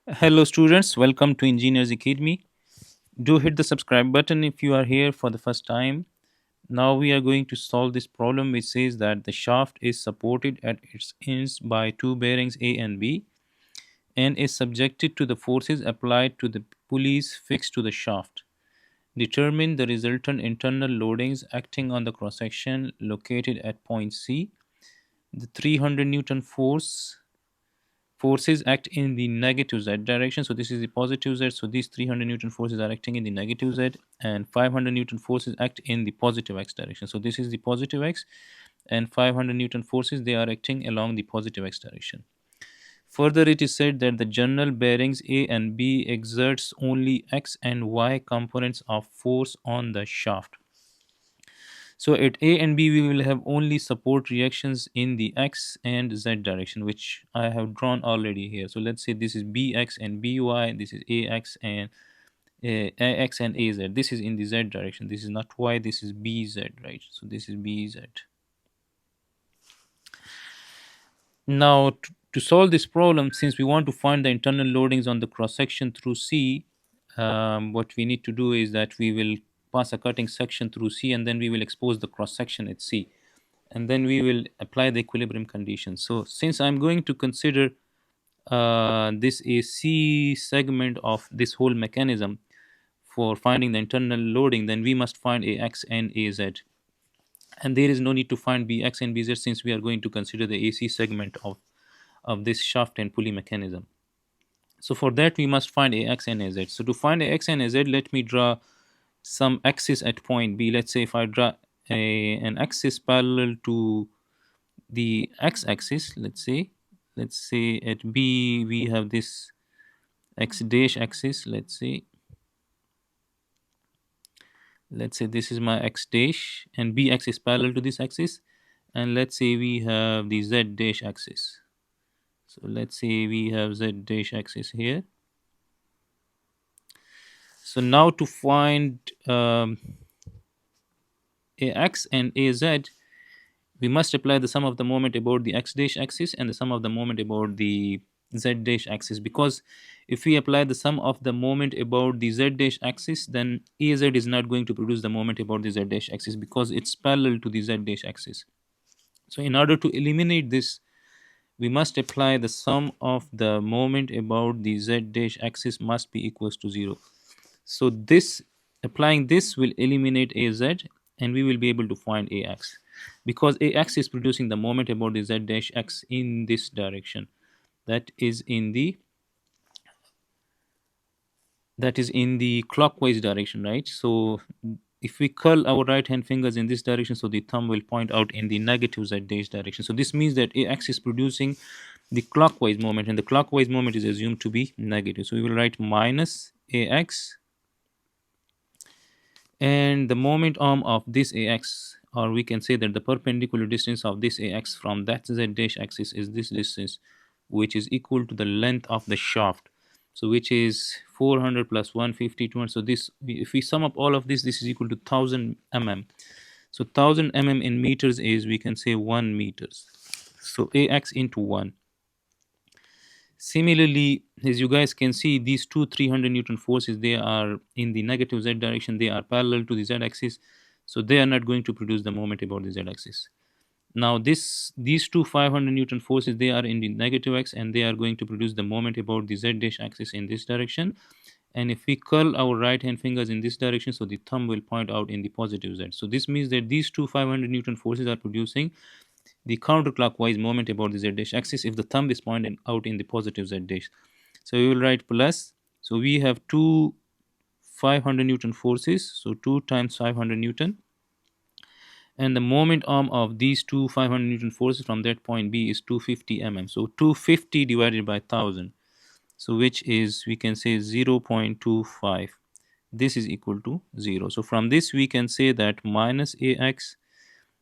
Hello, students. Welcome to Engineers Academy. Do hit the subscribe button if you are here for the first time. Now we are going to solve this problem which says that the shaft is supported at its ends by two bearings A and B and is subjected to the forces applied to the pulleys fixed to the shaft. Determine the resultant internal loadings acting on the cross section located at point C. The 300 Newton forces act in the negative z direction, so this is the positive z, so these 300 newton forces are acting in the negative z, and 500 newton forces act in the positive x direction, so this is the positive x, and 500 newton forces, they are acting along the positive x direction. Further, it is said that the general bearings A and B exerts only x and y components of force on the shaft. So at A and B, we will have only support reactions in the X and Z direction, which I have drawn already here. So let's say this is BX and BY, this is AX and AZ. This is in the Z direction. This is not Y, this is BZ, right? So this is BZ. Now, to solve this problem, since we want to find the internal loadings on the cross section through C, what we need to do is that we will pass a cutting section through C, and then we will expose the cross section at C, and then we will apply the equilibrium conditions. So since I'm going to consider this a C segment of this whole mechanism for finding the internal loading, then we must find AX and AZ. And there is no need to find BX and BZ since we are going to consider the AC segment of this shaft and pulley mechanism. So for that, we must find AX and AZ. So to find AX and AZ, let me draw some axis at point B. Let's say if I draw an axis parallel to the x-axis, let's say at B we have this x dash axis. Let's say this is my x dash, and B axis parallel to this axis, and let's say we have the z dash axis. So let's say we have z dash axis here. So now to find AX and AZ, we must apply the sum of the moment about the x dash axis and the sum of the moment about the z dash axis, because if we apply the sum of the moment about the z dash axis, then AZ is not going to produce the moment about the z dash axis because it's parallel to the z dash axis. So in order to eliminate this, we must apply the sum of the moment about the z dash axis must be equals to 0. So this, applying this will eliminate AZ, and we will be able to find AX, because AX is producing the moment about the Z dash X in this direction. That is in the clockwise direction, right? So if we curl our right hand fingers in this direction, so the thumb will point out in the negative Z dash direction. So this means that AX is producing the clockwise moment, and the clockwise moment is assumed to be negative. So we will write minus AX, and the moment arm of this AX, or we can say that the perpendicular distance of this AX from that Z dash axis is this distance, which is equal to the length of the shaft. So which is 400 plus 150, 200. So this, if we sum up all of this, this is equal to 1000 mm. So 1000 mm in meters is, we can say, 1 meters. So AX into 1. Similarly, as you guys can see, these two 300 Newton forces, they are in the negative Z direction. They are parallel to the Z axis. So they are not going to produce the moment about the Z axis. Now these two 500 Newton forces, they are in the negative X, and they are going to produce the moment about the Z dash axis in this direction. And if we curl our right hand fingers in this direction, so the thumb will point out in the positive Z. So this means that these two 500 Newton forces are producing the counterclockwise moment about the Z dash axis if the thumb is pointing out in the positive Z dash. So we will write plus. So we have two 500 Newton forces, so 2 times 500 Newton, and the moment arm of these two 500 Newton forces from that point B is 250 mm. So 250 divided by 1000, so which is, we can say, 0.25. This is equal to 0. So from this we can say that minus AX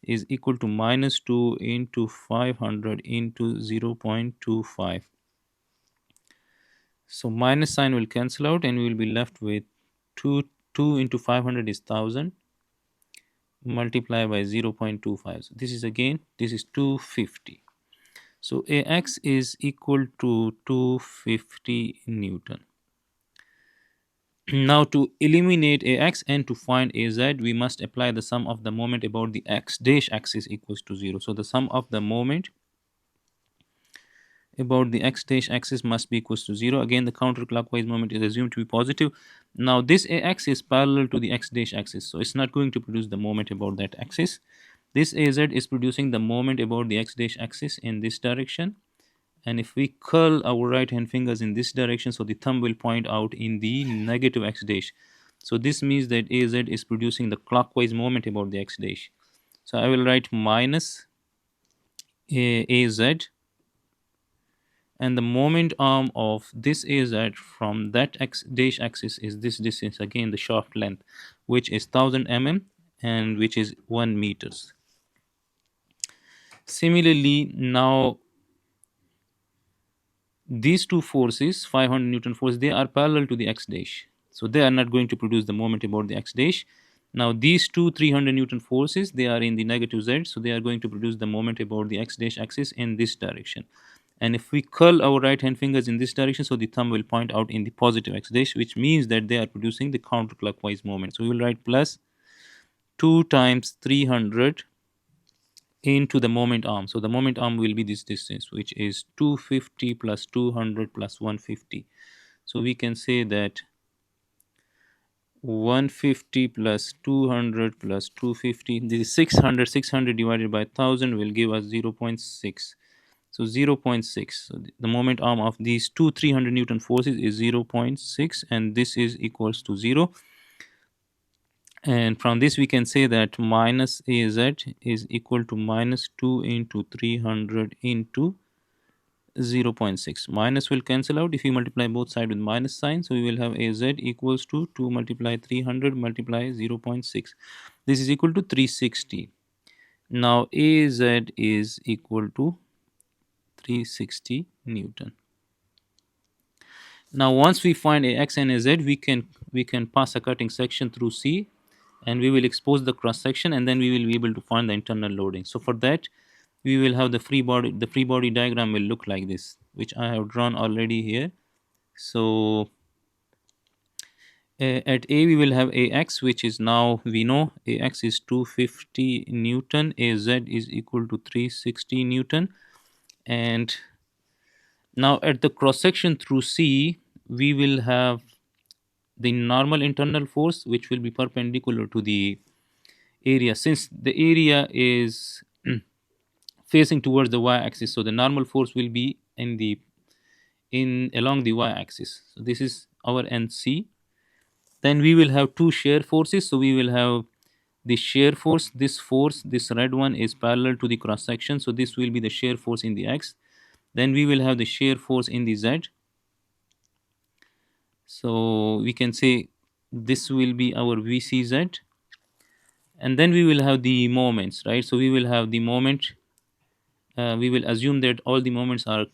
is equal to minus 2 into 500 into 0.25. So minus sign will cancel out, and we will be left with 2 into 500 is 1000 multiplied by 0.25. So this is 250. So AX is equal to 250 Newton. Now to eliminate AX and to find AZ, we must apply the sum of the moment about the X dash axis equals to 0. So the sum of the moment about the X dash axis must be equals to 0. Again, the counterclockwise moment is assumed to be positive. Now this AX is parallel to the X dash axis, so it's not going to produce the moment about that axis. This AZ is producing the moment about the X dash axis in this direction. And if we curl our right hand fingers in this direction, so the thumb will point out in the negative X dash. So this means that AZ is producing the clockwise moment about the X dash. So I will write minus AZ, and the moment arm of this AZ from that X dash axis is this distance, again the shaft length, which is 1000 mm and which is 1 meters. Similarly, now these two forces, 500 Newton force, they are parallel to the X dash. So they are not going to produce the moment about the X dash. Now these two 300 Newton forces, they are in the negative Z. So they are going to produce the moment about the X dash axis in this direction. And if we curl our right hand fingers in this direction, so the thumb will point out in the positive X dash, which means that they are producing the counterclockwise moment. So we will write plus 2 times 300 into the moment arm. So the moment arm will be this distance, which is 250 plus 200 plus 150. So we can say that 150 plus 200 plus 250, this is 600. 600 divided by 1000 will give us 0.6. So 0.6. So the moment arm of these two 300 Newton forces is 0.6, and this is equals to 0. And from this we can say that minus AZ is equal to minus 2 into 300 into 0.6. Minus will cancel out if you multiply both sides with minus sign. So we will have AZ equals to 2 multiply 300 multiply 0.6. This is equal to 360. Now AZ is equal to 360 Newton. Now once we find AX and AZ, we can pass a cutting section through C, and we will expose the cross section, and then we will be able to find the internal loading. So for that, we will have the free body diagram will look like this, which I have drawn already here. So at A we will have AX, which is, now we know AX is 250 Newton, AZ is equal to 360 Newton. And now at the cross section through C, we will have the normal internal force, which will be perpendicular to the area, since the area is facing towards the y-axis. So the normal force will be in along the y-axis. So this is our NC. Then we will have two shear forces. So we will have the shear force. This red one is parallel to the cross section. So this will be the shear force in the X. Then we will have the shear force in the Z. So we can say this will be our VCZ. And then we will have the moments, right? So we will have the moment. We will assume that all the moments are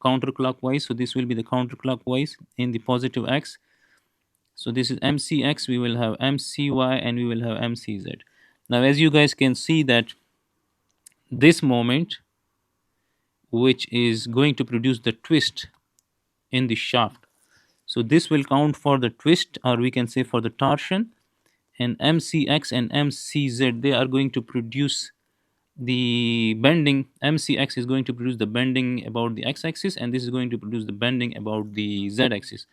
counterclockwise. So this will be the counterclockwise in the positive X. So this is MCX, we will have MCY, and we will have MCZ. Now as you guys can see that this moment, which is going to produce the twist in the shaft, so this will count for the twist, or we can say for the torsion. And MCX and MCZ, they are going to produce the bending. MCX is going to produce the bending about the x-axis, and this is going to produce the bending about the z-axis.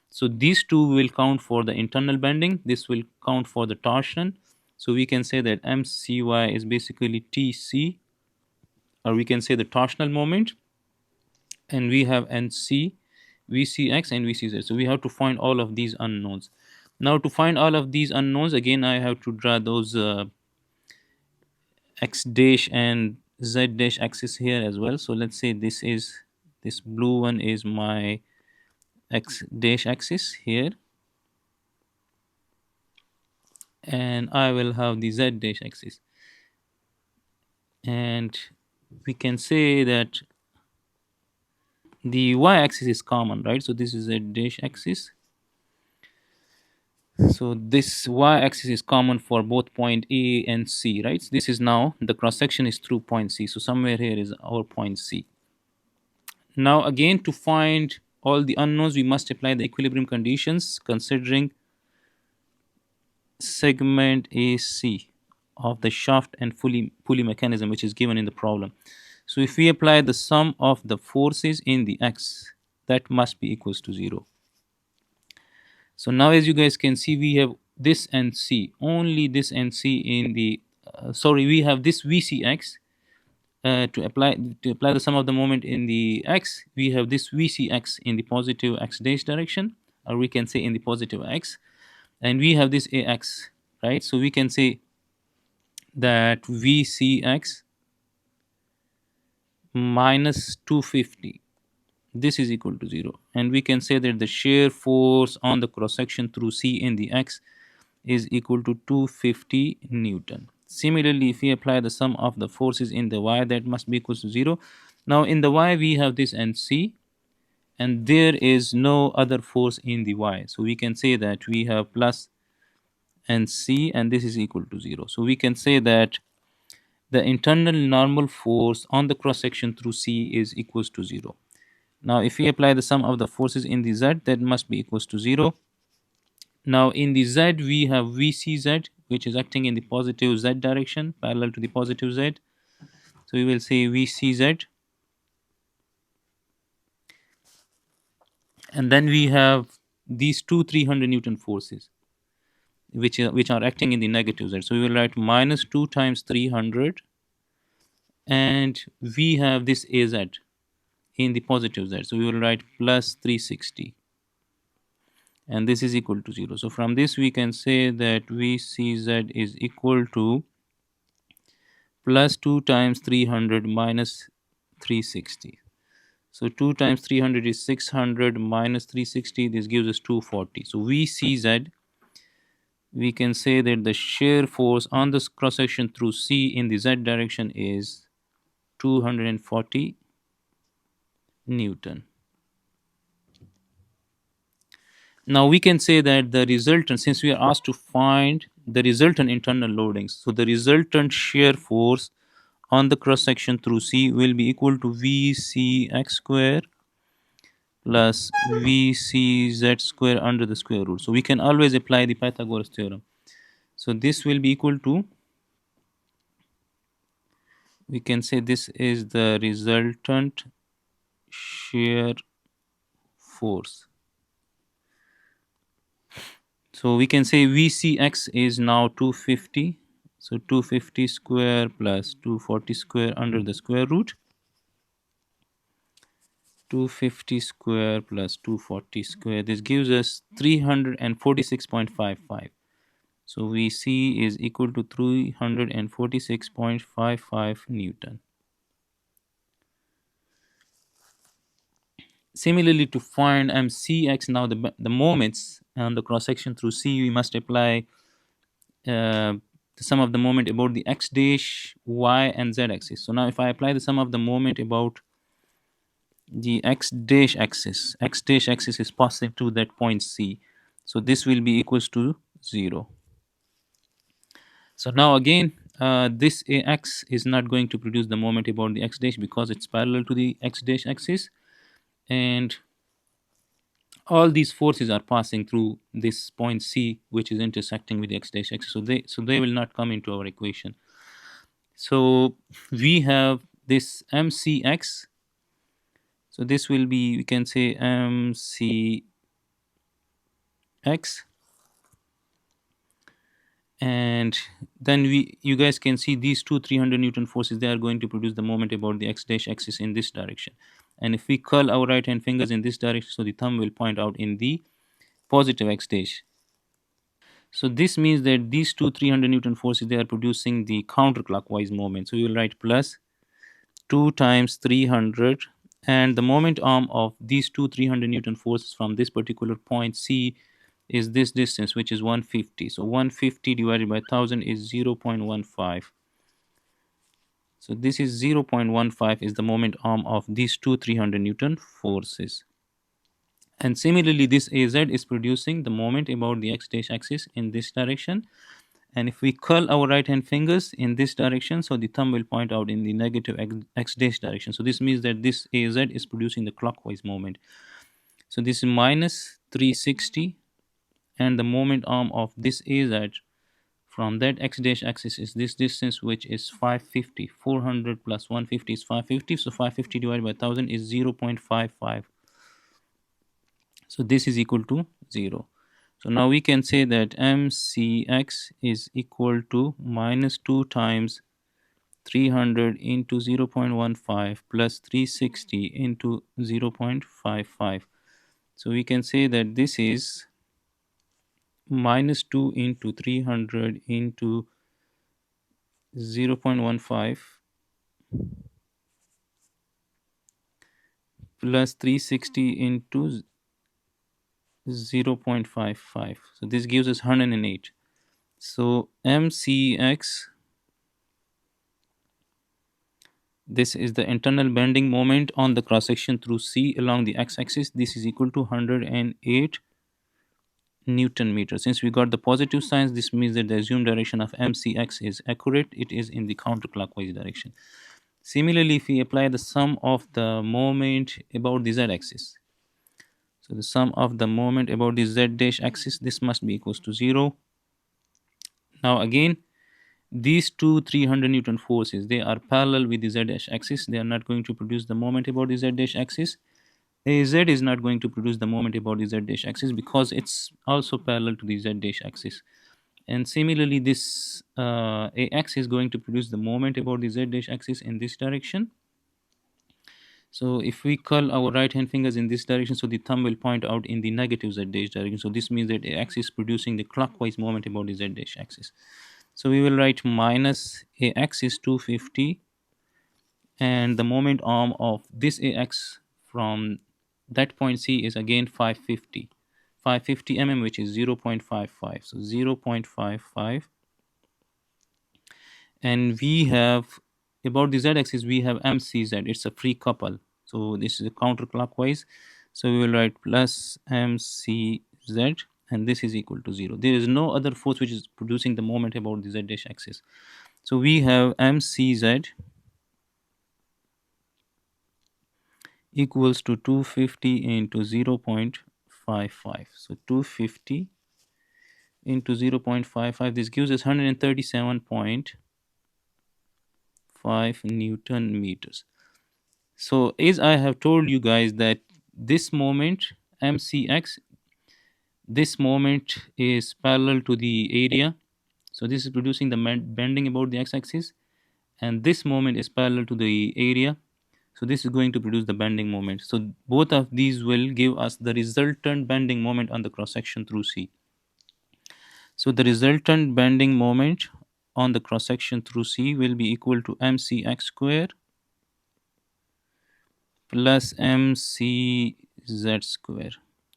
So these two will count for the internal bending, this will count for the torsion. So we can say that MCY is basically TC, or we can say the torsional moment, and we have NC, VCX and VCZ. So we have to find all of these unknowns. Now to find all of these unknowns, again I have to draw those X dash and Z dash axis here as well. So let's say this blue one is my X dash axis here, and I will have the Z dash axis. And we can say that the Y axis is common, right? So this is Z dash axis. So this y-axis is common for both point A and C, right? So this is now the cross section is through point C. So somewhere here is our point C. Now again, to find all the unknowns, we must apply the equilibrium conditions considering segment AC of the shaft and pulley mechanism, which is given in the problem. So if we apply the sum of the forces in the X, that must be equals to 0. So now as you guys can see, we have this NC, only this NC in the, we have this VCX. To apply the sum of the moment in the X, we have this VCX in the positive X dash direction, or we can say in the positive X, and we have this AX, right? So we can say that VCX minus 250, this is equal to 0, and we can say that the shear force on the cross section through C in the X is equal to 250 Newton. Similarly, if we apply the sum of the forces in the Y, that must be equal to 0. Now in the Y we have this NC, and there is no other force in the Y, so we can say that we have plus NC, and this is equal to 0. So we can say that the internal normal force on the cross section through C is equals to 0. Now if we apply the sum of the forces in the Z, that must be equals to 0. Now in the Z we have VCZ, which is acting in the positive Z direction, parallel to the positive Z. So we will say VCZ, and then we have these two 300 Newton forces, which are acting in the negative Z. So we will write minus 2 times 300, and we have this AZ in the positive Z. So we will write plus 360, and this is equal to 0. So from this we can say that VCZ is equal to plus 2 times 300 minus 360. So 2 times 300 is 600 minus 360. This gives us 240. So VCZ, we can say that the shear force on this cross section through C in the Z direction is 240 Newton. Now we can say that the resultant, since we are asked to find the resultant internal loadings, so the resultant shear force on the cross section through C will be equal to VCX square plus VCZ square under the square root. So we can always apply the Pythagoras theorem. So this will be equal to, we can say this is the resultant shear force. So we can say VCX is now 250. So 250 square plus 240 square under the square root. 250 square plus 240 square. This gives us 346.55. So VC is equal to 346.55 Newton. Similarly, to find MCX, now the moments on the cross section through C, we must apply the sum of the moment about the X dash, Y, and Z axis. So now if I apply the sum of the moment about the X dash axis is passing through that point C. So this will be equals to 0. So now again, this AX is not going to produce the moment about the X dash because it's parallel to the X dash axis, and all these forces are passing through this point C, which is intersecting with the X dash axis. So they will not come into our equation. So we have this MCX. So this will be, we can say MCX, and then you guys can see these two 300 Newton forces, they are going to produce the moment about the X dash axis in this direction. And if we curl our right hand fingers in this direction, so the thumb will point out in the positive X dash. So this means that these two 300 Newton forces, they are producing the counterclockwise moment. So we will write plus 2 times 300, and the moment arm of these two 300 Newton forces from this particular point C is this distance, which is 150. So 150 divided by 1000 is 0.15. So this is 0.15 is the moment arm of these two 300 Newton forces. And similarly, this AZ is producing the moment about the X dash axis in this direction, And if we curl our right hand fingers in this direction, so the thumb will point out in the negative x dash direction. So this means that this AZ is producing the clockwise moment. So this is minus 360, and the moment arm of this AZ from that x dash axis is this distance, which is 550. 400 plus 150 is 550. So 550 divided by 1000 is 0.55. So this is equal to 0. So now we can say that mcx is equal to minus 2 times 300 into 0.15 plus 360 into 0.55. So we can say that this is minus 2 into 300 into 0.15 plus 360 into 0.55. So this gives us 108. So mcx, this is the internal bending moment on the cross section through C along the x-axis. This is equal to 108 Newton meter. Since we got the positive signs, this means that the assumed direction of mcx is accurate. It is in the counterclockwise direction. Similarly, if we apply the sum of the moment about the z-axis, so the sum of the moment about the z dash axis, this must be equals to 0. Now again, these two 300 Newton forces, they are parallel with the z dash axis. They are not going to produce the moment about the z dash axis. AZ is not going to produce the moment about the z dash axis because it's also parallel to the z dash axis. And similarly, this AX is going to produce the moment about the z dash axis in this direction. So if we curl our right hand fingers in this direction, so the thumb will point out in the negative z dash direction. So this means that AX is producing the clockwise moment about the z dash axis. So we will write minus AX is 250, and the moment arm of this AX from that point C is again 550. 550 mm, which is 0.55. So 0.55. And we have, about the z-axis, we have mcz. It's a free couple. So this is a counterclockwise. So we will write plus mcz, and this is equal to 0. There is no other force which is producing the moment about the z dash axis. So we have mcz equals to 250 into 0.55. So 250 into 0.55, this gives us 137.5 Newton meters. So as I have told you guys that this moment mcx, this moment is parallel to the area. So this is producing the bending about the x-axis, and this moment is parallel to the area. So this is going to produce the bending moment. So both of these will give us the resultant bending moment on the cross section through C. So the resultant bending moment on the cross section through C will be equal to mcx square plus mcz square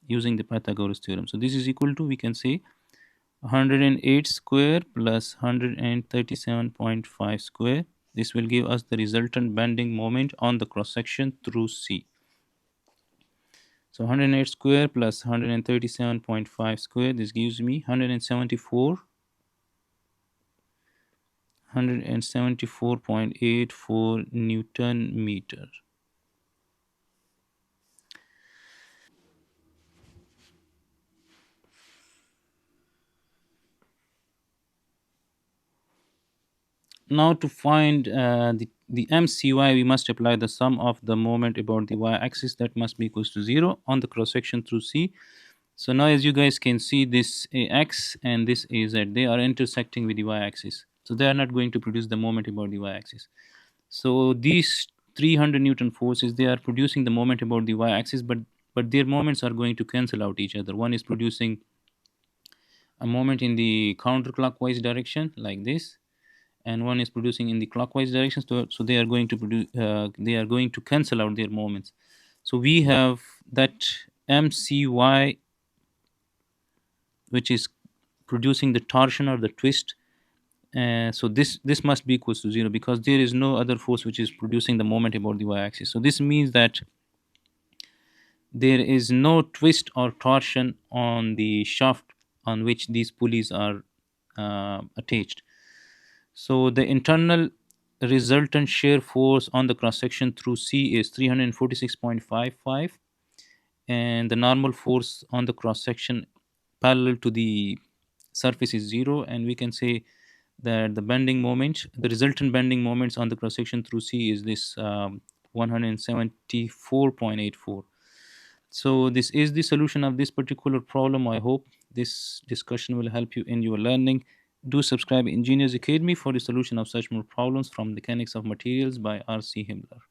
using the Pythagoras theorem. So this is equal to, we can say, 108 square plus 137.5 square. This will give us the resultant bending moment on the cross section through C. So 108 square plus 137.5 square, this gives me 174.84 Newton meter. Now to find the MCY, we must apply the sum of the moment about the y-axis, that must be equals to 0 on the cross-section through C. So now as you guys can see, this AX and this AZ, they are intersecting with the y-axis. So they are not going to produce the moment about the y-axis. So these 300 Newton forces, they are producing the moment about the y-axis, but their moments are going to cancel out each other. One is producing a moment in the counterclockwise direction like this, and one is producing in the clockwise direction. So they are going to produce, they are going to cancel out their moments. So we have that mcy, which is producing the torsion or the twist. So this must be equals to 0 because there is no other force which is producing the moment about the y-axis. So this means that there is no twist or torsion on the shaft on which these pulleys are attached. So the internal resultant shear force on the cross section through C is 346.55, and the normal force on the cross section parallel to the surface is zero, and we can say that the resultant bending moments on the cross section through C is this 174.84. So this is the solution of this particular problem. I hope this discussion will help you in your learning. Do subscribe Engineers Academy for the solution of such more problems from Mechanics of Materials by R.C. Hibbler.